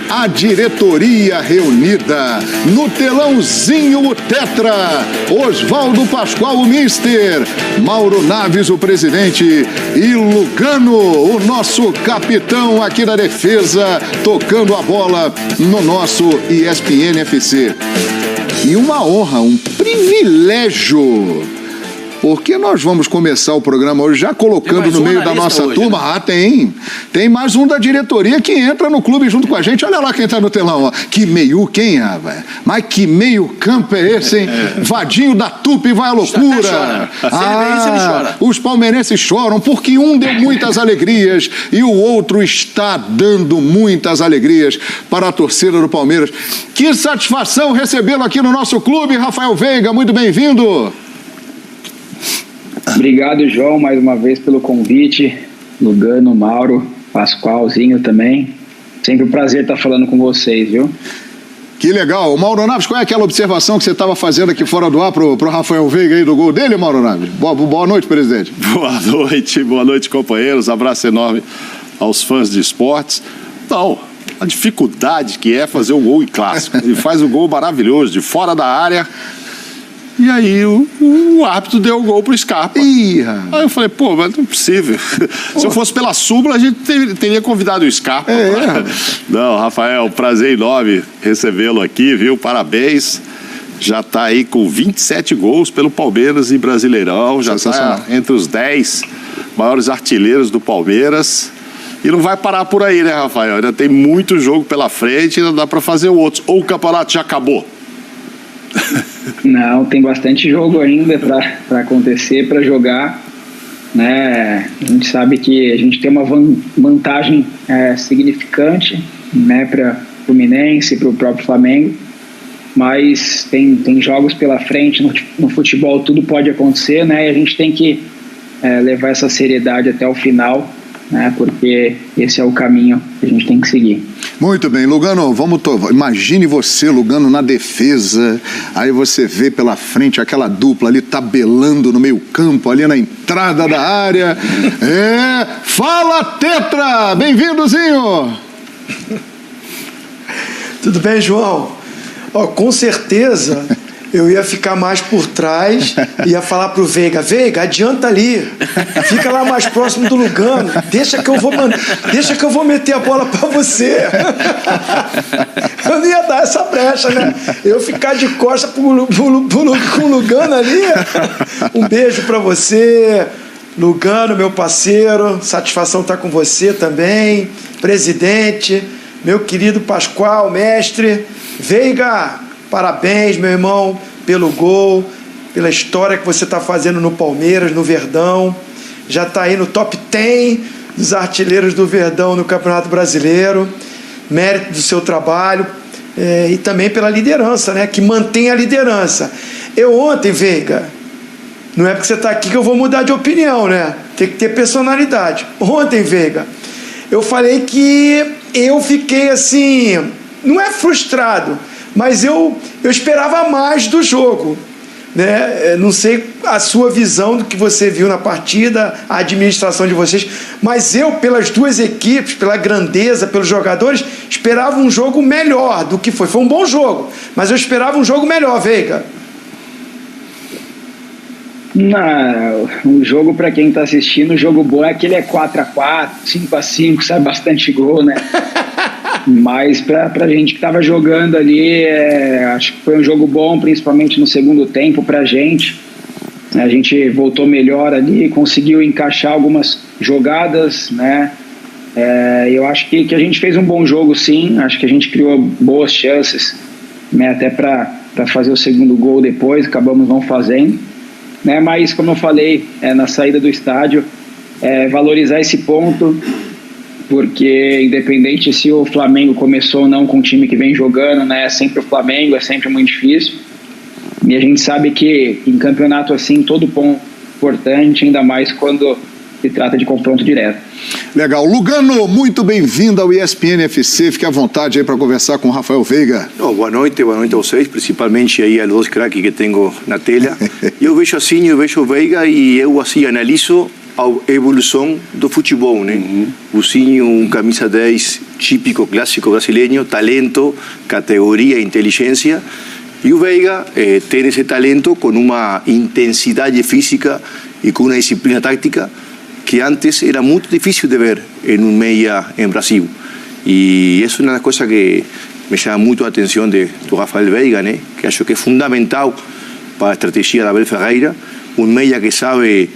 A diretoria reunida. No telãozinho o Tetra. Oswaldo Pascoal, o Mister. Mauro Naves, o presidente. E Lugano, o nosso capitão aqui da defesa, tocando a bola no nosso ESPN FC. E uma honra, um privilégio, porque nós vamos começar o programa hoje já colocando no meio da nossa turma. Né? Tem mais um da diretoria que entra no clube junto com a gente. Olha lá quem tá no telão, ó. Que meio quem, rapaz? Mas que meio campo é esse, hein? Vadinho da Tupi vai à loucura. Ele chora. Os palmeirenses choram porque um deu muitas alegrias e o outro está dando muitas alegrias para a torcida do Palmeiras. Que satisfação recebê-lo aqui no nosso clube, Rafael Veiga, muito bem-vindo. Obrigado, João, mais uma vez pelo convite. Lugano, Mauro, Pascoalzinho também. Sempre um prazer estar falando com vocês, viu? Que legal. Mauro Naves, qual é aquela observação que você estava fazendo aqui fora do ar pro Rafael Veiga aí do gol dele, Mauro Naves? Boa noite, presidente. Boa noite, companheiros. Abraço enorme aos fãs de esportes. Então, a dificuldade que é fazer um gol em clássico. Ele faz um gol maravilhoso, de fora da área. E aí o árbitro deu o gol pro Scarpa. Aí eu falei, mas não é possível. Se eu fosse pela súmula, a gente teria convidado o Scarpa. Não, Rafael, prazer enorme recebê-lo aqui, viu? Parabéns. Já tá aí com 27 gols pelo Palmeiras e Brasileirão. Já tá entre os 10 maiores artilheiros do Palmeiras. E não vai parar por aí, né, Rafael? Ainda tem muito jogo pela frente, ainda dá para fazer outros. Ou o campeonato já acabou? Não, tem bastante jogo ainda para acontecer, para jogar, né? A gente sabe que a gente tem uma vantagem significante, né, para o Fluminense, para o próprio Flamengo, mas tem jogos pela frente. No futebol tudo pode acontecer, né? E a gente tem que levar essa seriedade até o final, né? Porque esse é o caminho que a gente tem que seguir. Muito bem, Lugano, imagine você, Lugano, na defesa, aí você vê pela frente aquela dupla ali tabelando no meio campo, ali na entrada da área. Fala, Tetra! Bem-vindozinho! Tudo bem, João? Com certeza eu ia ficar mais por trás, ia falar pro Veiga, adianta ali, fica lá mais próximo do Lugano, deixa que eu vou meter a bola pra você. Eu não ia dar essa brecha, né? Eu ficar de costa com o Lugano ali. Um beijo pra você, Lugano, meu parceiro, satisfação estar com você também, presidente, meu querido Pascoal, mestre. Veiga, parabéns, meu irmão, pelo gol, pela história que você está fazendo no Palmeiras, no Verdão. Já está aí no top 10 dos artilheiros do Verdão no Campeonato Brasileiro. Mérito do seu trabalho e também pela liderança, né? Que mantém a liderança. Eu ontem, Veiga, não é porque você está aqui que eu vou mudar de opinião, né? Tem que ter personalidade. Ontem, Veiga, eu falei que eu fiquei assim, não é frustrado, mas eu esperava mais do jogo, né? Não sei a sua visão do que você viu na partida, a administração de vocês, mas eu, pelas duas equipes, pela grandeza, pelos jogadores, esperava um jogo melhor do que foi. Foi um bom jogo, mas eu esperava um jogo melhor, Veiga. Não, o jogo, para quem está assistindo, o jogo bom é aquele 4-4, 5-5, sai bastante gol, né? Mas pra gente que estava jogando ali, acho que foi um jogo bom, principalmente no segundo tempo pra gente. A gente voltou melhor ali, conseguiu encaixar algumas jogadas, né? Eu acho que a gente fez um bom jogo, sim. Acho que a gente criou boas chances, né? Até para fazer o segundo gol depois, acabamos não fazendo, né? Mas, como eu falei, na saída do estádio, valorizar esse ponto, porque independente se o Flamengo começou ou não com um time que vem jogando, né, é sempre o Flamengo, é sempre muito difícil, e a gente sabe que em campeonato assim todo ponto é importante, ainda mais quando se trata de confronto direto. Legal. Lugano, muito bem-vindo ao ESPN FC, fique à vontade aí para conversar com o Rafael Veiga. Boa noite a vocês, principalmente aí aos dois craques que tenho na tela. Eu vejo o Veiga e eu assim analiso a evolução do futebol, né? O Zinho, camisa 10, típico, clássico brasileiro, talento, categoria, inteligência. E o Veiga tem esse talento com uma intensidade física e com uma disciplina tática que antes era muito difícil de ver em meia em Brasil. E isso é uma das coisas que me chama muito a atenção do Rafael Veiga, né? Que acho que é fundamental para a estratégia de Abel Ferreira, meia que sabe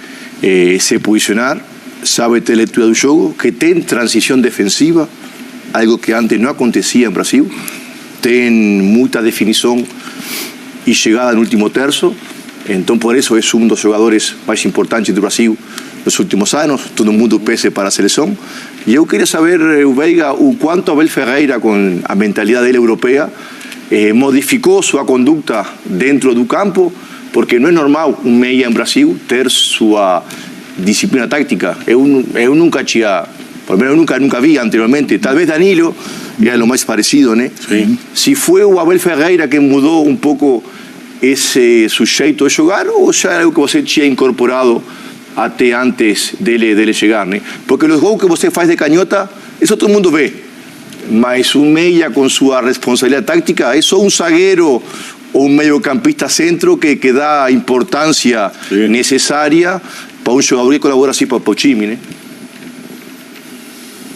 se posicionar, sabe ter leitura do jogo, que tem transição defensiva, algo que antes não acontecia em Brasil, tem muita definição e chegada no último terço, então por isso é um dos jogadores mais importantes do Brasil nos últimos anos, todo mundo pese para a seleção. E eu queria saber, Veiga, o quanto Abel Ferreira, com a mentalidade dele europeia, modificou sua conduta dentro do campo, porque não é normal meia em Brasil ter sua disciplina tática. Eu nunca tinha, pelo menos nunca vi anteriormente, talvez Danilo é o mais parecido, né? Sim. Se foi o Abel Ferreira que mudou um pouco esse sujeito de jogar, ou já era algo que você tinha incorporado até antes dele chegar, né? Porque os gols que você faz de canhota, isso todo mundo vê. Mas meia com sua responsabilidade tática é só zagueiro ou meiocampista centro que dá a importância necessária para jogador que colabora assim para o time, né?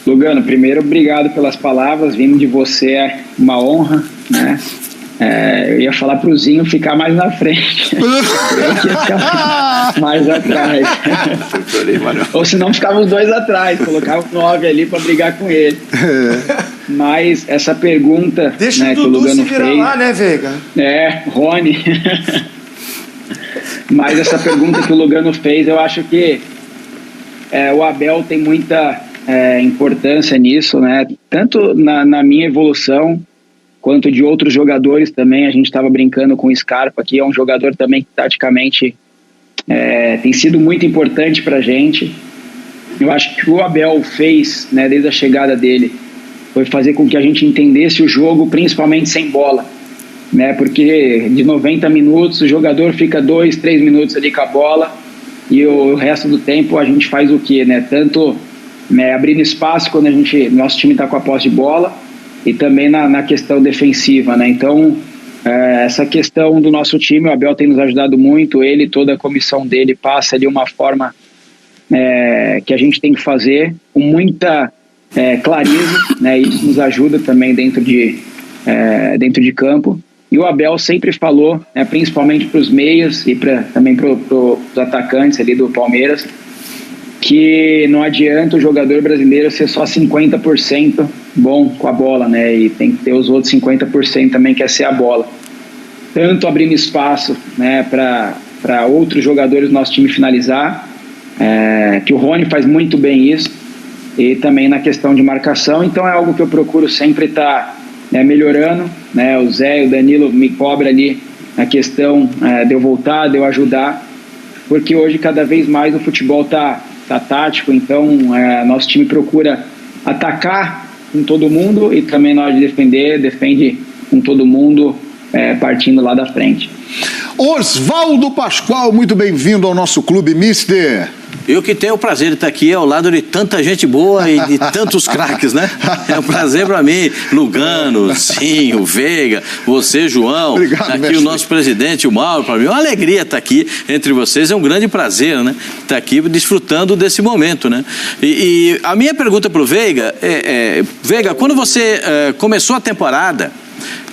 Lugano, primeiro, obrigado pelas palavras, vindo de você é uma honra, né? Eu ia falar pro Zinho ficar mais na frente. Eu ia ficar mais atrás. Ou senão ficava os dois atrás, colocava o 9 ali para brigar com ele. Mas essa pergunta, deixa, né, que o Lugano fez lá, né, Veiga? Rony. Mas essa pergunta que o Lugano fez, eu acho que o Abel tem muita importância nisso, né? Tanto na minha evolução quanto de outros jogadores também. A gente estava brincando com o Scarpa, que é um jogador também que taticamente tem sido muito importante para a gente. Eu acho que o Abel fez, né, desde a chegada dele, foi fazer com que a gente entendesse o jogo, principalmente sem bola, né? Porque de 90 minutos o jogador fica 2, 3 minutos ali com a bola e o resto do tempo a gente faz o quê, né? Tanto abrindo espaço quando nosso time está com a posse de bola, e também na questão defensiva, né? Então, essa questão do nosso time, o Abel tem nos ajudado muito, ele e toda a comissão dele passa ali uma forma que a gente tem que fazer com muita clareza, né? Isso nos ajuda também dentro de campo. E o Abel sempre falou, principalmente para os meias e também para os atacantes ali do Palmeiras, que não adianta o jogador brasileiro ser só 50% bom com a bola, né? E tem que ter os outros 50% também, que é ser a bola. Tanto abrindo espaço, né, para outros jogadores do nosso time finalizar, que o Rony faz muito bem isso, e também na questão de marcação. Então é algo que eu procuro sempre estar melhorando, né? O Zé e o Danilo me cobram ali na questão de eu voltar, de eu ajudar, porque hoje cada vez mais o futebol está tático, então nosso time procura atacar com todo mundo e também na hora de defende com todo mundo, partindo lá da frente. Osvaldo Pascoal, muito bem-vindo ao nosso clube, mister. Eu que tenho o prazer de estar aqui ao lado de tanta gente boa e de tantos craques, né? É um prazer para mim. Lugano, Zinho, Veiga, você, João. Obrigado, aqui mestre. O nosso presidente, o Mauro, para mim é uma alegria estar aqui entre vocês, é um grande prazer, né? Estar aqui desfrutando desse momento, né? E a minha pergunta para o Veiga Veiga, quando você começou a temporada,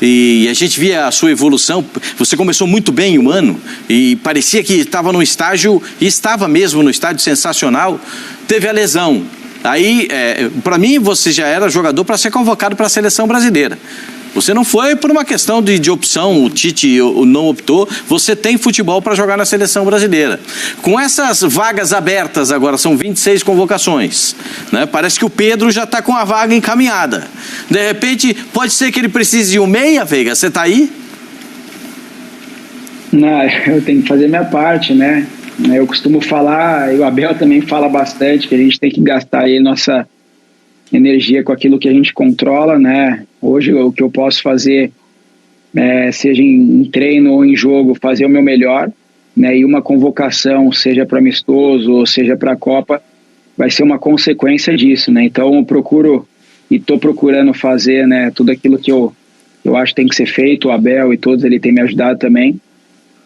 e a gente via a sua evolução, você começou muito bem um ano e parecia que estava num estágio, e estava mesmo no estágio sensacional, teve a lesão. Aí, para mim, você já era jogador para ser convocado para a seleção brasileira. Você não foi por uma questão de opção, o Tite não optou, você tem futebol para jogar na seleção brasileira. Com essas vagas abertas agora, são 26 convocações, né? Parece que o Pedro já está com a vaga encaminhada. De repente, pode ser que ele precise de um meia, Veiga, você está aí? Não, eu tenho que fazer minha parte, né? Eu costumo falar, e o Abel também fala bastante, que a gente tem que gastar aí nossa energia com aquilo que a gente controla, né? Hoje o que eu posso fazer, seja em treino ou em jogo, fazer o meu melhor, né, e uma convocação, seja para amistoso ou seja para a Copa, vai ser uma consequência disso, né? Então eu procuro e estou procurando fazer, né, tudo aquilo que eu acho que tem que ser feito. O Abel e todos ele tem me ajudado também.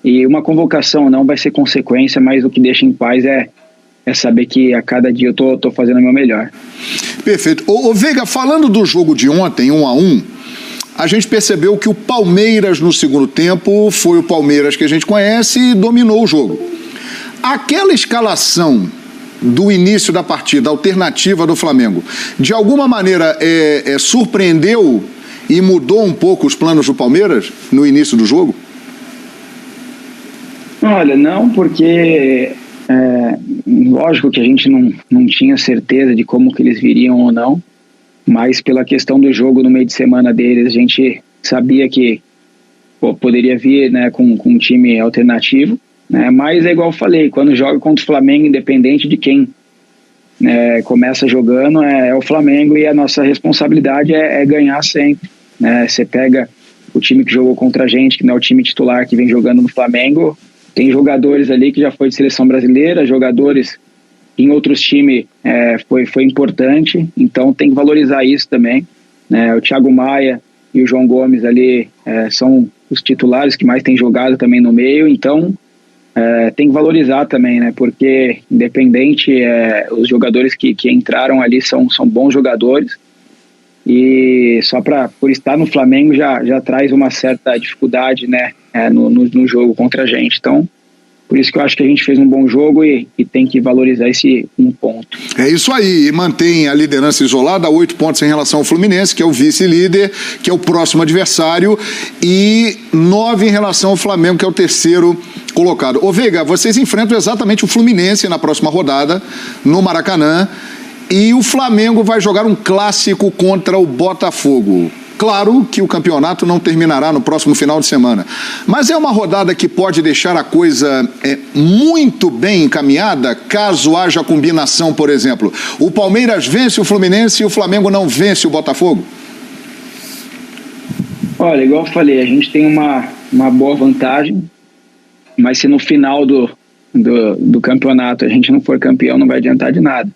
E uma convocação não vai ser consequência, mas o que deixa em paz é saber que a cada dia eu tô fazendo o meu melhor. Perfeito. Ô Veiga, falando do jogo de ontem, 1-1, a gente percebeu que o Palmeiras no segundo tempo foi o Palmeiras que a gente conhece e dominou o jogo. Aquela escalação do início da partida, alternativa do Flamengo, de alguma maneira surpreendeu e mudou um pouco os planos do Palmeiras no início do jogo? Olha, não, porque lógico que a gente não tinha certeza de como que eles viriam ou não, mas pela questão do jogo no meio de semana deles, a gente sabia que poderia vir, né, com um time alternativo, né, mas é igual eu falei, quando joga contra o Flamengo, independente de quem começa jogando, é o Flamengo, e a nossa responsabilidade é ganhar sempre, né? Você pega o time que jogou contra a gente, que não é o time titular que vem jogando no Flamengo, tem jogadores ali que já foi de seleção brasileira, jogadores em outros times foi importante, então tem que valorizar isso também, né? O Thiago Maia e o João Gomes ali são os titulares que mais têm jogado também no meio, então tem que valorizar também, né? Porque independente, os jogadores que entraram ali são bons jogadores, e só por estar no Flamengo já traz uma certa dificuldade, né, no jogo contra a gente. Então, por isso que eu acho que a gente fez um bom jogo e tem que valorizar esse um ponto. É isso aí, e mantém a liderança isolada a 8 pontos em relação ao Fluminense, que é o vice-líder, que é o próximo adversário, e 9 em relação ao Flamengo, que é o terceiro colocado. Ô Veiga, vocês enfrentam exatamente o Fluminense na próxima rodada, no Maracanã, e o Flamengo vai jogar um clássico contra o Botafogo. Claro que o campeonato não terminará no próximo final de semana, mas é uma rodada que pode deixar a coisa muito bem encaminhada, caso haja combinação, por exemplo. O Palmeiras vence o Fluminense e o Flamengo não vence o Botafogo? Olha, igual eu falei, a gente tem uma boa vantagem, mas se no final do campeonato a gente não for campeão, não vai adiantar de nada.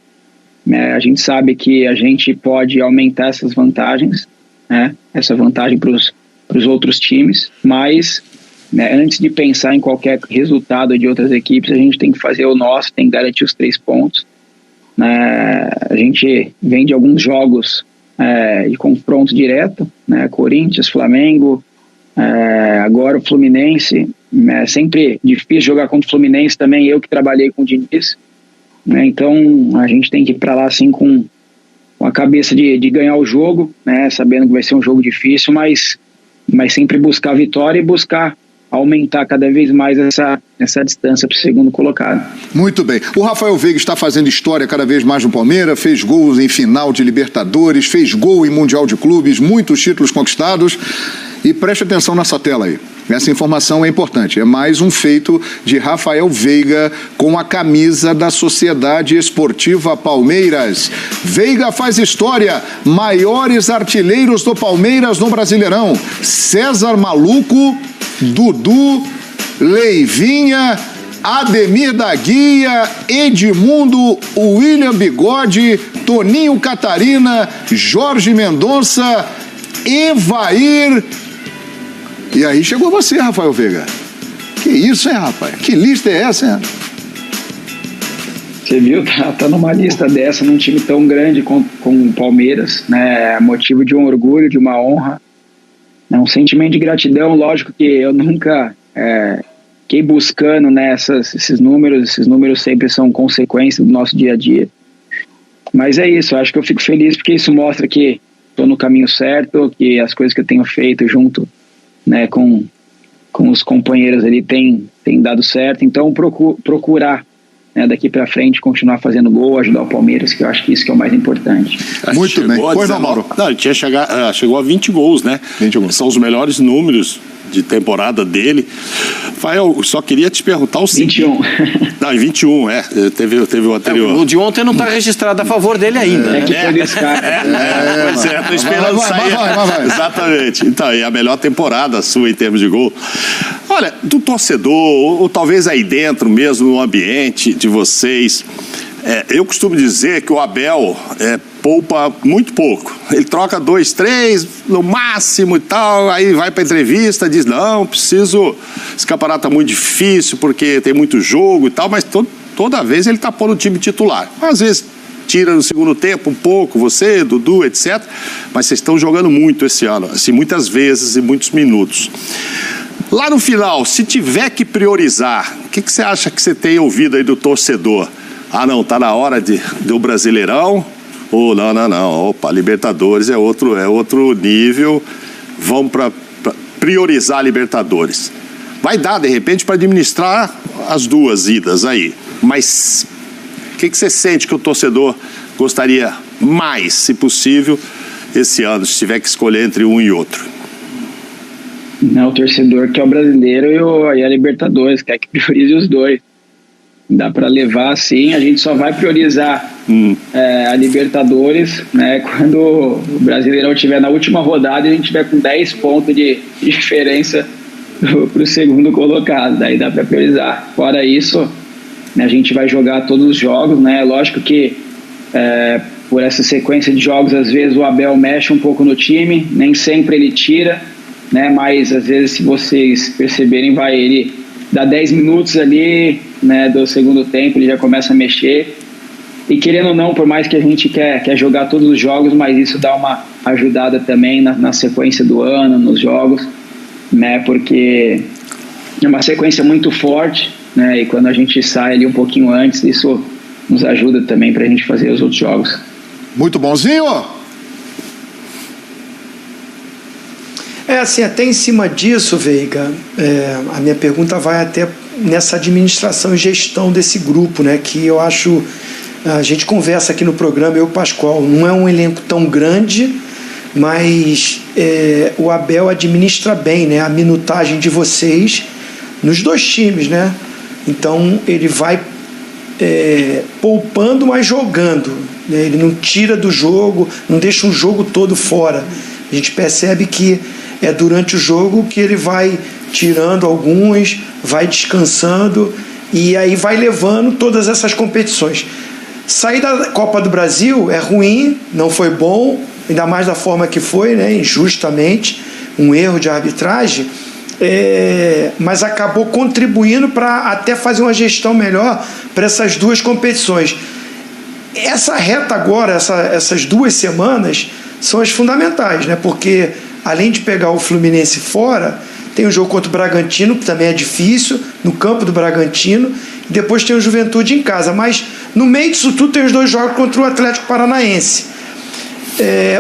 A gente sabe que a gente pode aumentar essas vantagens, né? Essa vantagem para os outros times, mas antes de pensar em qualquer resultado de outras equipes, a gente tem que fazer o nosso, tem que garantir os 3 pontos. A gente vem de alguns jogos de confronto direto, né? Corinthians, Flamengo, agora o Fluminense. É sempre difícil jogar contra o Fluminense também, eu que trabalhei com o Diniz, né? Então a gente tem que ir para lá assim com a cabeça de ganhar o jogo, né? Sabendo que vai ser um jogo difícil, mas sempre buscar a vitória e buscar aumentar cada vez mais essa distância para o segundo colocado. Muito bem. O Rafael Veiga está fazendo história cada vez mais no Palmeiras, fez gols em final de Libertadores, fez gol em Mundial de Clubes, muitos títulos conquistados. E preste atenção nessa tela aí. Essa informação é importante. É mais um feito de Rafael Veiga com a camisa da Sociedade Esportiva Palmeiras. Veiga faz história. Maiores artilheiros do Palmeiras no Brasileirão: César Maluco, Dudu, Leivinha, Ademir da Guia, Edmundo, William Bigode, Toninho Catarina, Jorge Mendonça, Evair. E aí chegou você, Rafael Veiga. Que isso, hein, rapaz? Que lista é essa, hein? Você viu? Tá numa lista dessa, num time tão grande com o Palmeiras, né? Motivo de um orgulho, de uma honra, um sentimento de gratidão. Lógico que eu nunca fiquei buscando, né, esses números sempre são consequência do nosso dia a dia. Mas é isso, eu acho que eu fico feliz porque isso mostra que estou no caminho certo, que as coisas que eu tenho feito junto, né, com os companheiros ali tem dado certo. Então procurar, né, daqui para frente continuar fazendo gol, ajudar o Palmeiras, que eu acho que isso que é o mais importante. Muito bem. Pois não, Mauro? Não, chegou a 20 gols, né? 20 gols. São os melhores números de temporada dele. Rafael, eu só queria te perguntar o seguinte. 21. Não, em 21, teve o anterior. O de ontem não está registrado a favor dele ainda. É que foi descarga. Pois é, tô esperando sair. Vai. Exatamente. Então, e a melhor temporada sua em termos de gol. Olha, do torcedor, ou talvez aí dentro mesmo, no ambiente de vocês, eu costumo dizer que o Abel poupa muito pouco. Ele troca 2, 3 no máximo e tal, aí vai para entrevista, diz, não, esse campeonato tá muito difícil porque tem muito jogo e tal, mas toda vez ele tá pondo o time titular. Às vezes tira no segundo tempo um pouco, você, Dudu, etc. Mas vocês estão jogando muito esse ano, assim, muitas vezes e muitos minutos. Lá no final, se tiver que priorizar, o que você acha que você tem ouvido aí do torcedor? Ah, não, tá na hora do Brasileirão? Ou não, opa, Libertadores é outro nível, vamos para priorizar a Libertadores. Vai dar, de repente, para administrar as duas idas aí, mas o que você sente que o torcedor gostaria mais, se possível, esse ano, se tiver que escolher entre um e outro? Não, o torcedor que é o brasileiro e a Libertadores, quer que priorize os dois. Dá para levar, sim, a gente só vai priorizar a Libertadores, né, quando o Brasileirão estiver na última rodada e a gente estiver com 10 pontos de diferença para o segundo colocado, daí dá para priorizar. Fora isso, né, a gente vai jogar todos os jogos, né, lógico que por essa sequência de jogos, às vezes o Abel mexe um pouco no time, nem sempre ele tira, né, mas às vezes, se vocês perceberem, ele dá 10 minutos ali, né, do segundo tempo, ele já começa a mexer, e querendo ou não, por mais que a gente quer jogar todos os jogos, mas isso dá uma ajudada também na sequência do ano, nos jogos, né, porque é uma sequência muito forte, né, e quando a gente sai ali um pouquinho antes, isso nos ajuda também para a gente fazer os outros jogos. Muito bonzinho. Assim, até em cima disso, Veiga, a minha pergunta vai até nessa administração e gestão desse grupo, né, que eu acho, a gente conversa aqui no programa, eu e o Pascoal, não é um elenco tão grande, mas o Abel administra bem, né, a minutagem de vocês nos dois times, né, então ele vai poupando, mas jogando, né, ele não tira do jogo, não deixa um jogo todo fora. A gente percebe que é durante o jogo que ele vai tirando alguns, vai descansando e aí vai levando todas essas competições. Sair da Copa do Brasil é ruim, não foi bom, ainda mais da forma que foi, né, injustamente, um erro de arbitragem, mas acabou contribuindo para até fazer uma gestão melhor para essas duas competições. Essa reta agora, essas 2 semanas, são as fundamentais, né, porque além de pegar o Fluminense fora, tem o jogo contra o Bragantino, que também é difícil, no campo do Bragantino, e depois tem o Juventude em casa. Mas no meio disso tudo tem os 2 jogos contra o Atlético Paranaense.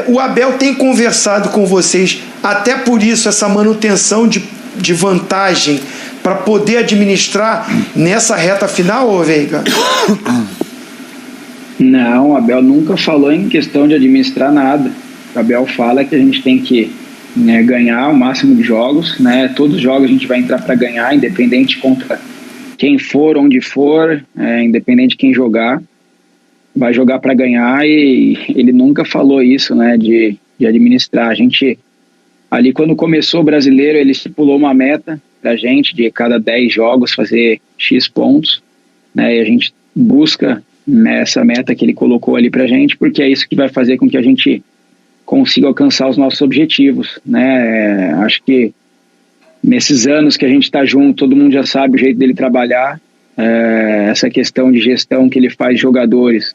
O Abel tem conversado com vocês, até por isso essa manutenção de vantagem para poder administrar nessa reta final, ô Veiga? Não, o Abel nunca falou em questão de administrar nada. O Abel fala que a gente tem que ganhar o máximo de jogos, né? Todos os jogos a gente vai entrar para ganhar, independente contra quem for, onde for, independente de quem jogar, vai jogar para ganhar, e ele nunca falou isso, né, de administrar. A gente, ali quando começou o Brasileiro, ele estipulou uma meta pra gente de cada 10 jogos fazer X pontos, né, e a gente busca essa meta que ele colocou ali pra gente, porque é isso que vai fazer com que a gente consiga alcançar os nossos objetivos, né? Acho que nesses anos que a gente está junto, todo mundo já sabe o jeito dele trabalhar, essa questão de gestão que ele faz de jogadores,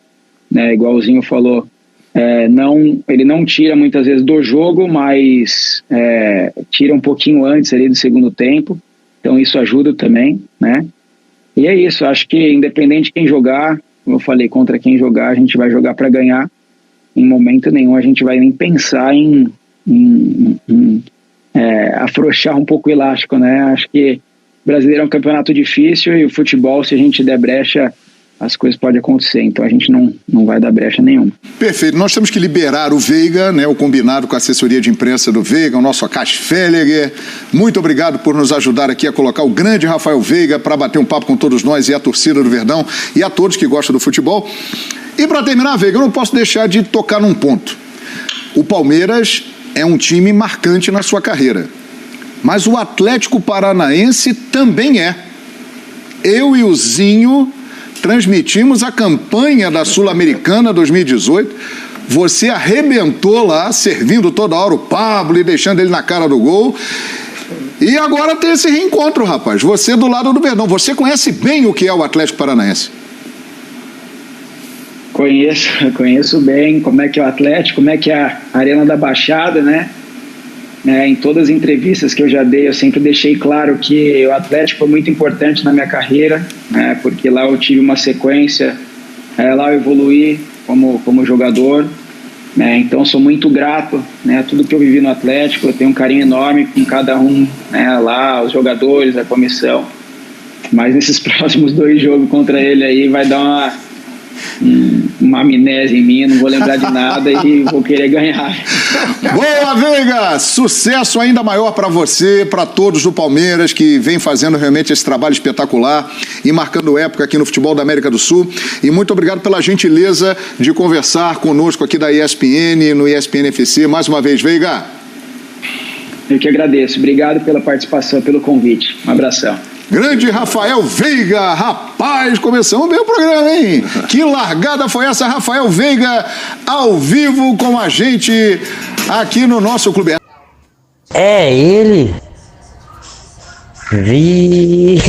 né? Igualzinho falou, ele não tira muitas vezes do jogo, mas tira um pouquinho antes ali do segundo tempo, então isso ajuda também, né? E é isso, acho que independente de quem jogar, como eu falei, contra quem jogar, a gente vai jogar para ganhar. Em momento nenhum a gente vai nem pensar em afrouxar um pouco o elástico, né? Acho que o Brasileiro é um campeonato difícil e o futebol, se a gente der brecha as coisas podem acontecer, então a gente não vai dar brecha nenhuma. Perfeito, nós temos que liberar o Veiga, né, o combinado com a assessoria de imprensa do Veiga, o nosso Akash Felliger. Muito obrigado por nos ajudar aqui a colocar o grande Rafael Veiga para bater um papo com todos nós e a torcida do Verdão e a todos que gostam do futebol. E para terminar, Veiga, eu não posso deixar de tocar num ponto. O Palmeiras é um time marcante na sua carreira, mas o Atlético Paranaense também é. Eu e o Zinho transmitimos a campanha da Sul-Americana 2018. Você arrebentou lá, servindo toda hora o Pablo e deixando ele na cara do gol. E agora tem esse reencontro, rapaz. Você do lado do Verdão. Você conhece bem o que é o Atlético Paranaense. Conheço bem como é que é o Atlético, como é que é a Arena da Baixada, né? Em todas as entrevistas que eu já dei, eu sempre deixei claro que o Atlético foi muito importante na minha carreira, né, porque lá eu tive uma sequência, lá eu evoluí como jogador, né, então sou muito grato, né, tudo que eu vivi no Atlético, eu tenho um carinho enorme com cada um, né, lá, os jogadores, a comissão, mas nesses próximos 2 jogos contra ele aí vai dar uma amnésia em mim, não vou lembrar de nada e vou querer ganhar. Boa, Veiga! Sucesso ainda maior para você, para todos do Palmeiras que vem fazendo realmente esse trabalho espetacular e marcando época aqui no futebol da América do Sul. E muito obrigado pela gentileza de conversar conosco aqui da ESPN, no ESPN FC. Mais uma vez, Veiga. Eu que agradeço. Obrigado pela participação, pelo convite. Um abração. Grande Rafael Veiga, rapaz, começamos bem o programa, hein? Que largada foi essa, Rafael Veiga, ao vivo com a gente aqui no nosso clube. É ele? Vi.